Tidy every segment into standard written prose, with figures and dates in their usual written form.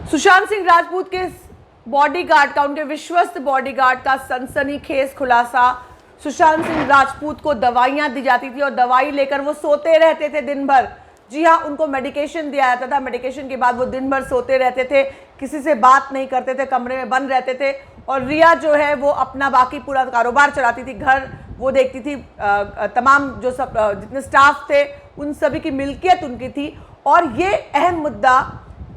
सुशांत सिंह राजपूत के बॉडीगार्ड का, उनके विश्वस्त बॉडीगार्ड का सनसनीखेज खुलासा। सुशांत सिंह राजपूत को दवाइयां दी जाती थी और दवाई लेकर वो सोते रहते थे दिन भर। जी हाँ, उनको मेडिकेशन दिया जाता था, मेडिकेशन के बाद वो दिन भर सोते रहते थे, किसी से बात नहीं करते थे, कमरे में बंद रहते थे। और रिया जो है वो अपना बाकी पूरा कारोबार चलाती थी, घर वो देखती थी, तमाम जो सब जितने स्टाफ थे उन सभी की मिल्कियत उनकी थी। और ये अहम मुद्दा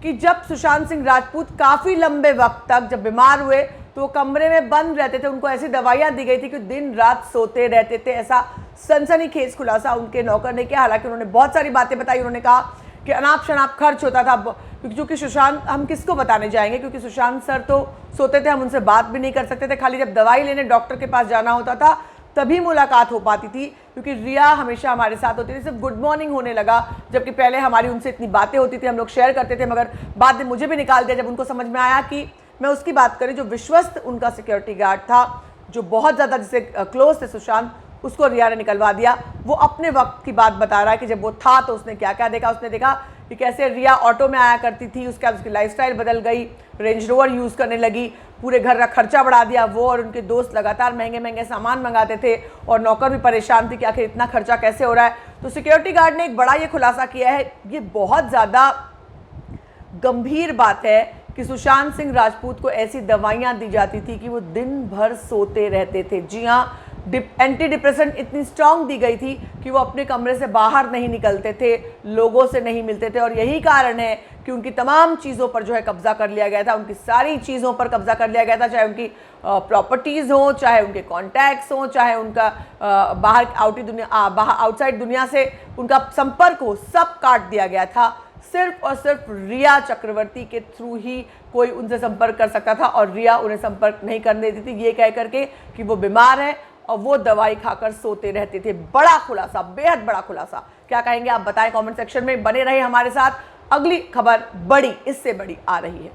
कि जब सुशांत सिंह राजपूत काफ़ी लंबे वक्त तक जब बीमार हुए तो वो कमरे में बंद रहते थे, उनको ऐसी दवाइयां दी गई थी कि दिन रात सोते रहते थे। ऐसा सनसनीखेज खुलासा उनके नौकर ने किया। हालांकि उन्होंने बहुत सारी बातें बताई। उन्होंने कहा कि अनाप शनाप खर्च होता था, क्योंकि सुशांत, हम किसको बताने जाएंगे, क्योंकि सुशांत सर तो सोते थे, हम उनसे बात भी नहीं कर सकते थे। खाली जब दवाई लेने डॉक्टर के पास जाना होता था तभी मुलाकात हो पाती थी, क्योंकि रिया हमेशा हमारे साथ होती थी। सिर्फ गुड मॉर्निंग होने लगा, जबकि पहले हमारी उनसे इतनी बातें होती थी, हम लोग शेयर करते थे। मगर बाद में मुझे भी निकाल दिया जब उनको समझ में आया कि मैं उसकी बात करी जो विश्वस्त उनका सिक्योरिटी गार्ड था, जो बहुत ज़्यादा जिससे क्लोज थे सुशांत, उसको रिया ने निकलवा दिया। वो अपने वक्त की बात बता रहा है कि जब वो था तो उसने क्या क्या देखा। उसने देखा कि कैसे रिया ऑटो में आया करती थी, उसके बाद उसकी लाइफस्टाइल बदल गई, रेंज रोवर यूज़ करने लगी, पूरे घर का खर्चा बढ़ा दिया। वो और उनके दोस्त लगातार महंगे महंगे सामान मंगाते थे और नौकर भी परेशान थी कि आखिर इतना खर्चा कैसे हो रहा है। तो सिक्योरिटी गार्ड ने एक बड़ा ये खुलासा किया है। ये बहुत ज़्यादा गंभीर बात है कि सुशांत सिंह राजपूत को ऐसी दवाइयां दी जाती थी कि वो दिन भर सोते रहते थे। जी हाँ, एंटी डिप्रेसेंट इतनी स्ट्रांग दी गई थी कि वो अपने कमरे से बाहर नहीं निकलते थे, लोगों से नहीं मिलते थे। और यही कारण है कि उनकी तमाम चीज़ों पर जो है कब्जा कर लिया गया था। उनकी सारी चीज़ों पर कब्जा कर लिया गया था, चाहे उनकी प्रॉपर्टीज़ हो, चाहे उनके कॉन्टैक्ट्स हो, चाहे उनका बाहर आउटसाइड दुनिया से उनका संपर्क हो, सब काट दिया गया था। सिर्फ और सिर्फ रिया चक्रवर्ती के थ्रू ही कोई उनसे संपर्क कर सकता था और रिया उन्हें संपर्क नहीं करने देती थी, ये कह करके कि वो बीमार है और वो दवाई खाकर सोते रहते थे। बड़ा खुलासा, बेहद बड़ा खुलासा। क्या कहेंगे आप बताएं कमेंट सेक्शन में। बने रहे हमारे साथ, अगली खबर बड़ी, इससे बड़ी आ रही है।